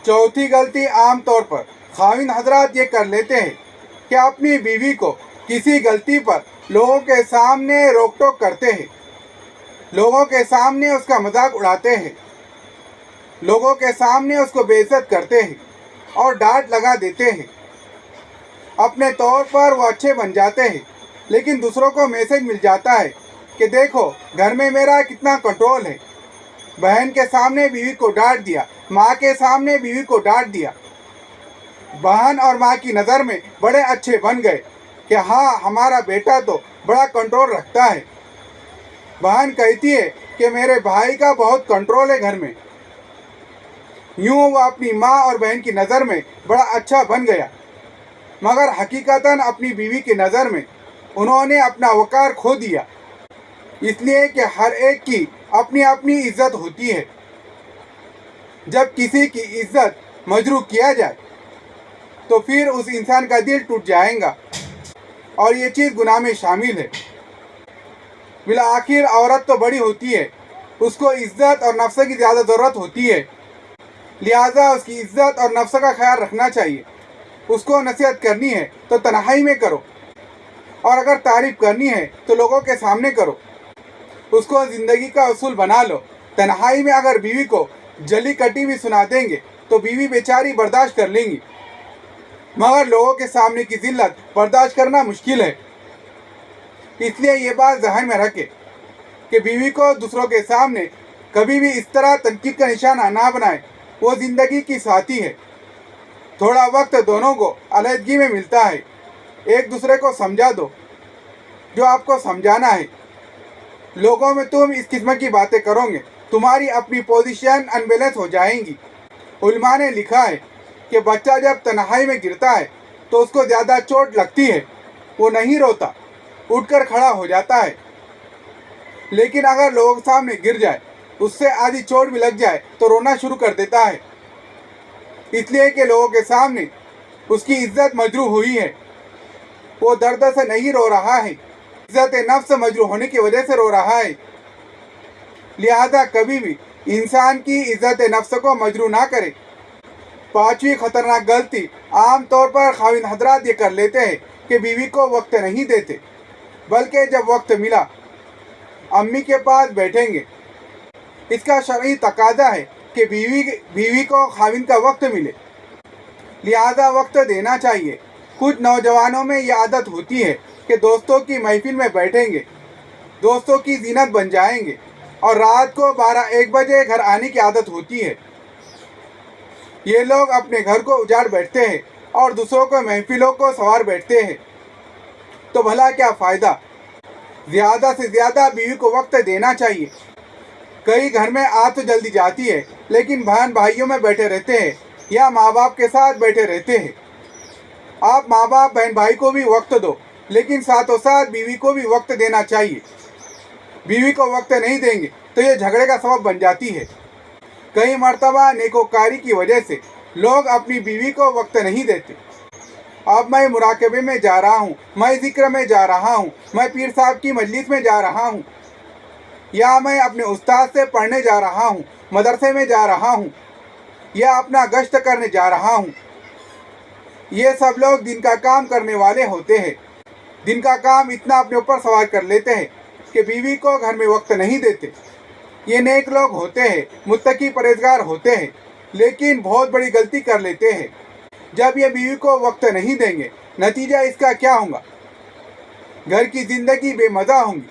चौथी गलती आम तौर पर खाविंद हजरात ये कर लेते हैं कि अपनी बीवी को किसी गलती पर लोगों के सामने रोक टोक करते हैं, लोगों के सामने उसका मजाक उड़ाते हैं, लोगों के सामने उसको बेइज्जत करते हैं और डांट लगा देते हैं। अपने तौर पर वो अच्छे बन जाते हैं, लेकिन दूसरों को मैसेज मिल जाता है कि देखो घर में मेरा कितना कंट्रोल है। बहन के सामने बीवी को डांट दिया, माँ के सामने बीवी को डांट दिया। बहन और माँ की नज़र में बड़े अच्छे बन गए कि हाँ हमारा बेटा तो बड़ा कंट्रोल रखता है। बहन कहती है कि मेरे भाई का बहुत कंट्रोल है घर में। यूँ वो अपनी माँ और बहन की नज़र में बड़ा अच्छा बन गया, मगर हकीकतन अपनी बीवी की नज़र में उन्होंने अपना वक़ार खो दिया। इसलिए कि हर एक की अपनी अपनी इज्जत होती है। जब किसी की इज्जत मजरूह किया जाए तो फिर उस इंसान का दिल टूट जाएगा और ये चीज़ गुनाह में शामिल है। बिला आखिर औरत तो बड़ी होती है, उसको इज्जत और नफ्स की ज़्यादा ज़रूरत होती है, लिहाजा उसकी इज्जत और नफ्स का ख्याल रखना चाहिए। उसको नसीहत करनी है तो तन्हाई में करो, और अगर तारीफ़ करनी है तो लोगों के सामने करो। उसको ज़िंदगी का उसूल बना लो। तन्हाई में अगर बीवी को जली कटी भी सुना देंगे तो बीवी बेचारी बर्दाश्त कर लेंगी, मगर लोगों के सामने की जिल्लत बर्दाश्त करना मुश्किल है। इसलिए ये बात ज़हन में रखें कि बीवी को दूसरों के सामने कभी भी इस तरह तनकीद का निशाना ना बनाए। वो ज़िंदगी की साथी है। थोड़ा वक्त दोनों को अलहदगी में मिलता है। एक दूसरे को समझा दो जो आपको समझाना है। लोगों में तुम इस किस्म की बातें करोगे, तुम्हारी अपनी पोजीशन अनबैलेंस हो जाएंगी। उलमा ने लिखा है कि बच्चा जब तन्हाई में गिरता है तो उसको ज़्यादा चोट लगती है, वो नहीं रोता, उठकर खड़ा हो जाता है। लेकिन अगर लोगों के सामने गिर जाए, उससे आधी चोट भी लग जाए तो रोना शुरू कर देता है, इसलिए कि लोगों के सामने उसकी इज्जत मजरूह हुई है। वो दर्द से नहीं रो रहा है, इज्जत नफ्स मजरूह होने की वजह से रो रहा है। लिहाजा कभी भी इंसान की इज्जत नफ्स को मजरूह ना करे। पांचवी खतरनाक गलती आम तौर पर खाविंद हजरात ये कर लेते हैं कि बीवी को वक्त नहीं देते, बल्कि जब वक्त मिला अम्मी के पास बैठेंगे। इसका शरई तकाजा है कि बीवी को खाविंद का वक्त मिले, लिहाजा वक्त देना चाहिए। कुछ नौजवानों में यह आदत होती है कि दोस्तों की महफिल में बैठेंगे, दोस्तों की जीनत बन जाएंगे और रात को 12-1 बजे घर आने की आदत होती है। ये लोग अपने घर को उजाड़ बैठते हैं और दूसरों को महफिलों को सवार बैठते हैं। तो भला क्या फ़ायदा? ज़्यादा से ज़्यादा बीवी को वक्त देना चाहिए। कई घर में आ तो जल्दी जाती है, लेकिन बहन भाइयों में बैठे रहते हैं या माँ बाप के साथ बैठे रहते हैं। आप माँ बाप बहन भाई को भी वक्त दो, लेकिन साथों साथ बीवी को भी वक्त देना चाहिए। बीवी को वक्त नहीं देंगे तो ये झगड़े का सबब बन जाती है। कई मर्तबा नेकोकारी की वजह से लोग अपनी बीवी को वक्त नहीं देते। अब मैं मुराकबे में जा रहा हूँ, मैं ज़िक्र में जा रहा हूँ, मैं पीर साहब की मजलिस में जा रहा हूँ, या मैं अपने उस्ताद से पढ़ने जा रहा हूँ, मदरसे में जा रहा हूँ, या अपना गश्त करने जा रहा हूँ। ये सब लोग दिन का काम करने वाले होते हैं। दिन का काम इतना अपने ऊपर सवार कर लेते हैं कि बीवी को घर में वक्त नहीं देते। ये नेक लोग होते हैं, मुत्तकी परहेजगार होते हैं, लेकिन बहुत बड़ी गलती कर लेते हैं। जब ये बीवी को वक्त नहीं देंगे, नतीजा इसका क्या होगा? घर की ज़िंदगी बेमज़ा होंगी।